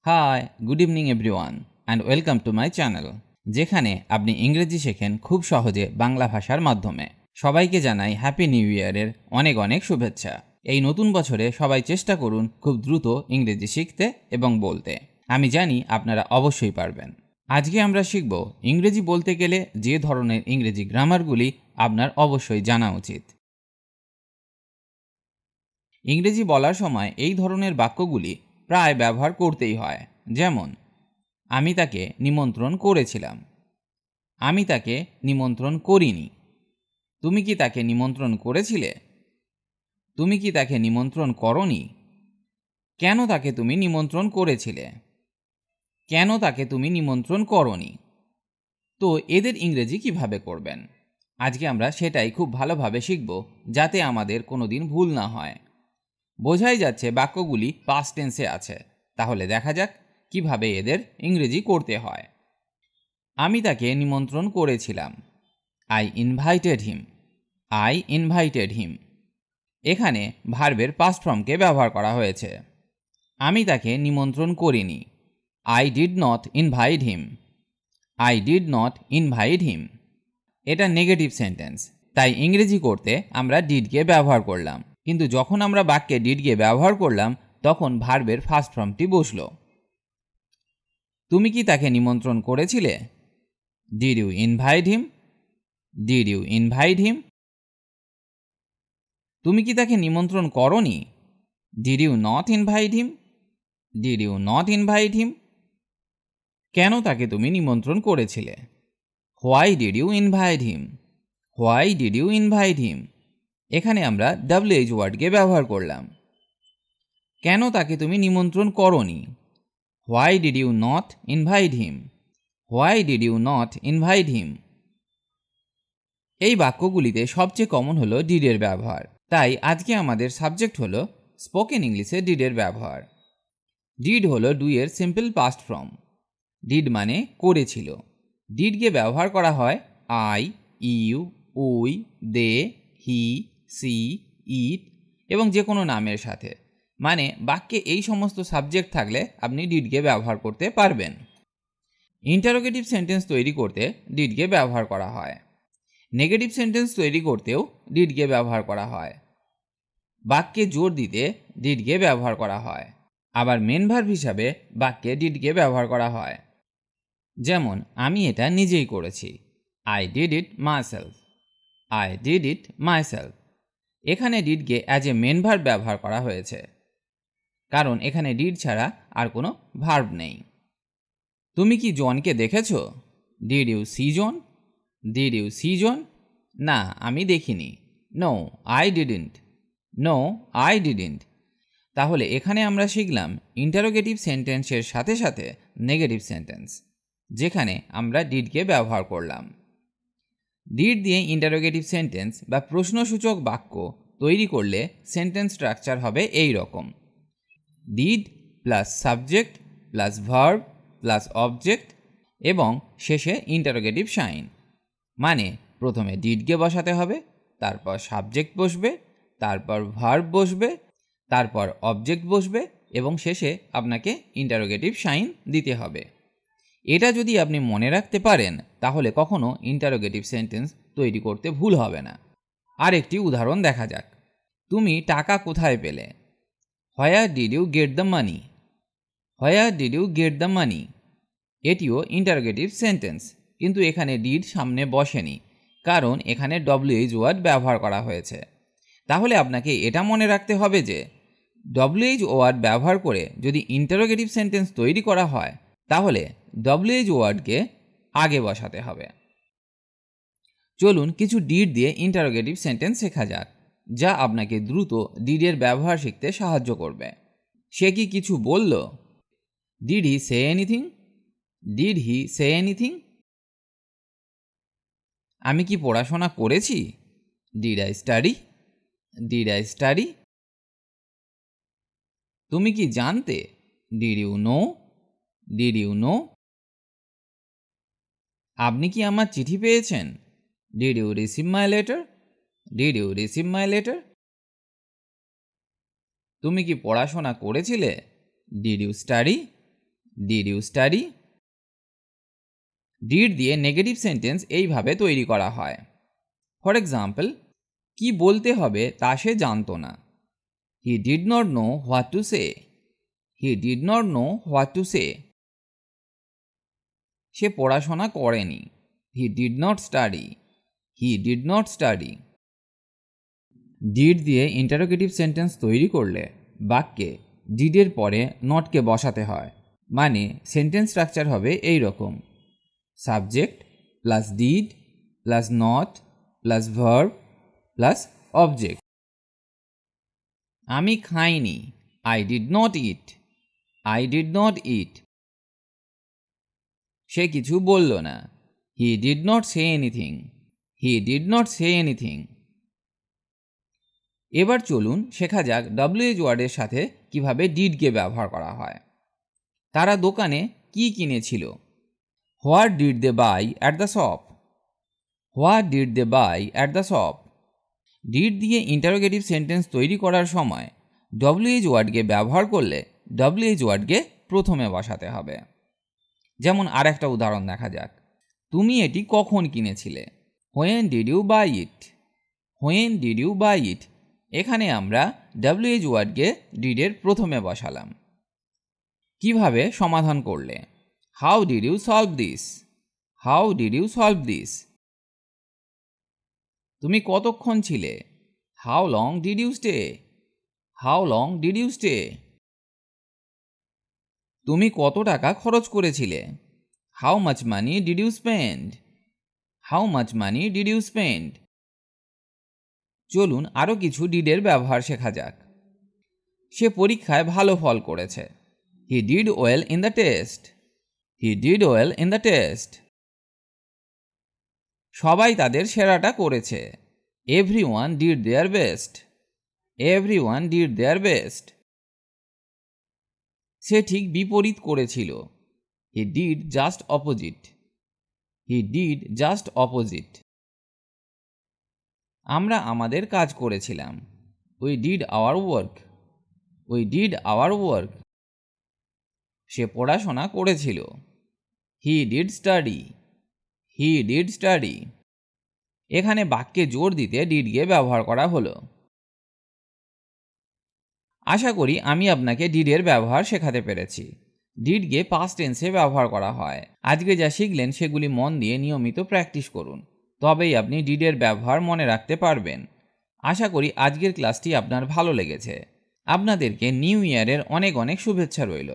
High, good evening everyone and welcome to my channel, যেখানে আপনি ইংরেজি শেখেন খুব সহজে বাংলা ভাষার মাধ্যমে। সবাইকে জানাই হ্যাপি নিউ ইয়ারের অনেক অনেক শুভেচ্ছা। এই নতুন বছরে সবাই চেষ্টা করুন খুব দ্রুত ইংরেজি শিখতে এবং বলতে। আমি জানি আপনারা অবশ্যই পারবেন। আজকে আমরা শিখব ইংরেজি বলতে গেলে যে ধরনের ইংরেজি গ্রামারগুলি আপনার অবশ্যই জানা উচিত। ইংরেজি বলার সময় এই ধরনের বাক্যগুলি প্রায় ব্যবহার করতেই হয়, যেমন আমি তাকে নিমন্ত্রণ করেছিলাম, আমি তাকে নিমন্ত্রণ করিনি, তুমি কি তাকে নিমন্ত্রণ করেছিলে, তুমি কি তাকে নিমন্ত্রণ করনি, কেন তাকে তুমি নিমন্ত্রণ করেছিলে, কেন তাকে তুমি নিমন্ত্রণ করনি। তো এদের ইংরেজি কিভাবে করবেন, আজকে আমরা সেটাই খুব ভালোভাবে শিখব, যাতে আমাদের কোনোদিন ভুল না হয়। বোঝাই যাচ্ছে বাক্যগুলি পাস্ট টেন্সে আছে, তাহলে দেখা যাক কিভাবে এদের ইংরেজি করতে হয়। আমি তাকে নিমন্ত্রণ করেছিলাম, I invited him, I invited him. এখানে ভার্বের পাস্ট ফর্মকে ব্যবহার করা হয়েছে। আমি তাকে নিমন্ত্রণ করিনি, I did not invite him, I did not invite হিম। এটা নেগেটিভ সেন্টেন্স, তাই ইংরেজি করতে আমরা ডিডকে ব্যবহার করলাম, কিন্তু যখন আমরা বাক্যে ডিডকে ব্যবহার করলাম তখন ভার্বের ফার্স্ট ফর্মটি বসলো। তুমি কি তাকে নিমন্ত্রণ করেছিলে? Did you invite him? Did you invite him? তুমি কি তাকে নিমন্ত্রণ করনি? Did you not invite him? Did you not invite him? কেন তাকে তুমি নিমন্ত্রণ করেছিলে? Why did you invite him? Why did you invite him? এখানে আমরা WH ওয়ার্ডকে ব্যবহার করলাম। কেন তাকে তুমি নিমন্ত্রণ করনি? Why did you not invite him? Why did you not invite him? এই বাক্যগুলিতে সবচেয়ে কমন হলো ডিডের ব্যবহার, তাই আজকে আমাদের সাবজেক্ট হলো স্পোকেন ইংলিশে ডিডের ব্যবহার। ডিড হলো ডু এর সিম্পল পাস্ট ফর্ম। ডিড মানে করেছিল। ডিডকে ব্যবহার করা হয় I, you, we, they, he, she, it এবং যে কোনো নামের সাথে। মানে বাক্যে এই সমস্ত সাবজেক্ট থাকলে আপনি ডিডকে ব্যবহার করতে পারবেন। ইন্টারোগেটিভ সেন্টেন্স তৈরি করতে ডিডকে ব্যবহার করা হয়। নেগেটিভ সেন্টেন্স তৈরি করতেও ডিডকে ব্যবহার করা হয়। বাক্যে জোর দিতে ডিডকে ব্যবহার করা হয়। আবার মেন ভার্ব হিসাবে বাক্যে ডিডকে ব্যবহার করা হয়। যেমন আমি এটা নিজেই করেছি, I did it myself, I did it myself. এখানে ডিডকে অ্যাজ এ মেন ভার্ব ব্যবহার করা হয়েছে, কারণ এখানে ডিড ছাড়া আর কোনো ভার্ব নেই। তুমি কি জনকে দেখেছো? Did you see John? Did you see John? না, আমি দেখিনি। No, I didn't. No, I didn't. তাহলে এখানে আমরা শিখলাম ইন্টারোগেটিভ সেন্টেন্সের সাথে সাথে নেগেটিভ সেন্টেন্স, যেখানে আমরা ডিডকে ব্যবহার করলাম। ডিড দিয়ে ইন্টারোগেটিভ সেন্টেন্স বা প্রশ্নসূচক বাক্য তৈরি করলে সেন্টেন্স স্ট্রাকচার হবে এই রকম: did plus subject plus verb plus object এবং শেষে ইন্টারোগেটিভ সাইন। মানে প্রথমে ডিডকে বসাতে হবে, তারপর সাবজেক্ট বসবে, তারপর ভার্ব বসবে, তারপর অবজেক্ট বসবে এবং শেষে আপনাকে ইন্টারোগেটিভ সাইন দিতে হবে। এটা যদি আপনি মনে রাখতে পারেন তাহলে কখনো ইন্টারোগেটিভ সেন্টেন্স তৈরি করতে ভুল হবে না। আর একটি উদাহরণ দেখা যাক। তুমি টাকা কোথায় পেলে? Where did you get the money? Where did you get the money? এটিও ইন্টারোগেটিভ সেন্টেন্স, কিন্তু এখানে ডিড সামনে বসেনি, কারণ এখানে WH ওয়ার্ড ব্যবহার করা হয়েছে। তাহলে আপনাকে এটা মনে রাখতে হবে যে WH ওয়ার্ড ব্যবহার করে যদি ইন্টারোগেটিভ সেন্টেন্স তৈরি করা হয় তাহলে WH ওয়ার্ডকে আগে বসাতে হবে। চলুন কিছু ডিড দিয়ে ইন্টারোগেটিভ সেন্টেন্স শেখা যাক, যা আপনাকে দ্রুত ডিডের ব্যবহার শিখতে সাহায্য করবে। সে কি কিছু বলল? Did he say anything? Did he say anything? আমি কি পড়াশোনা করেছি? Did I study? Did I study? তুমি কি জানতে? Did you know? Did you know? আপনি কি আমার চিঠি পেয়েছেন? Did you receive my letter? Did you receive my letter? তুমি কি পড়াশোনা করেছিলে? Did you study? Did you study? Did দিয়ে নেগেটিভ সেন্টেন্স এইভাবে তৈরি করা হয়। ফর এক্সাম্পল, কি বলতে হবে তা সে জানতো না। He did not know what to say. He did not know what to say. সে পড়াশোনা করেনি। He did not study. He did not study. Did দিয়ে ইন্টারোগেটিভ সেন্টেন্স তৈরি করলে বাক্যে ডিডের পরে নটকে বসাতে হয়। মানে সেন্টেন্স স্ট্রাকচার হবে এই রকম: subject plus did plus not plus verb plus object. আমি খাইনি। I did not eat. I did not eat. সে কিছু বলল না। He did not say anything. He did not say anything. এবার চলুন শেখা যাক ডব্লিউএইচ ওয়ার্ডের সাথে কিভাবে ডিডকে ব্যবহার করা হয়। তারা দোকানে কি কিনেছিল? What did they buy at the shop? What did they buy at the shop? Did দিয়ে ইন্টারোগেটিভ সেন্টেন্স তৈরি করার সময় ডব্লিউএইচ ওয়ার্ডকে ব্যবহার করলে ডব্লিউএইচ ওয়ার্ডকে প্রথমে বসাতে হবে। যেমন আর একটা উদাহরণ দেখা যাক। তুমি এটি কখন কিনেছিলে? When did you buy it? When did you buy it? এখানে আমরা ডব্লিউএইচ ওয়ার্ডকে ডিডের প্রথমে বসালাম। কিভাবে সমাধান করলে? How did you solve this? How did you solve this? তুমি কতক্ষণ ছিলে? How long did you stay? How long did you stay? তুমি কত টাকা খরচ করেছিলে? How much money did you spend? How much money did you spend? চলুন আরও কিছু ডিডের ব্যবহার শেখা যাক। সে পরীক্ষায় ভালো ফল করেছে। He did well in the test. He did well in the test. সবাই তাদের সেরাটা করেছে। Everyone did their best. Everyone did their best. সে ঠিক বিপরীত করেছিল। He did just opposite. He did just opposite. আমরা আমাদের কাজ করেছিলাম। We did our work. We did our work. সে পড়াশোনা করেছিল। He did study. He did study. এখানে বাক্যে জোর দিতে ডিডকে ব্যবহার করা হলো। আশা করি আমি আপনাকে ডিডের ব্যবহার শেখাতে পেরেছি। ডিডকে পাস্ট টেন্সে ব্যবহার করা হয়। আজকে যা শিখলেন সেগুলি মন দিয়ে নিয়মিত প্র্যাকটিস করুন, তবেই আপনি ডিডের ব্যবহার মনে রাখতে পারবেন। আশা করি আজকের ক্লাসটি আপনার ভালো লেগেছে। আপনাদেরকে নিউ ইয়ারের অনেক অনেক শুভেচ্ছা রইল।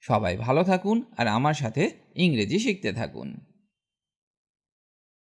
সবাই ভালো থাকুন আর আমার সাথে ইংরেজি শিখতে থাকুন।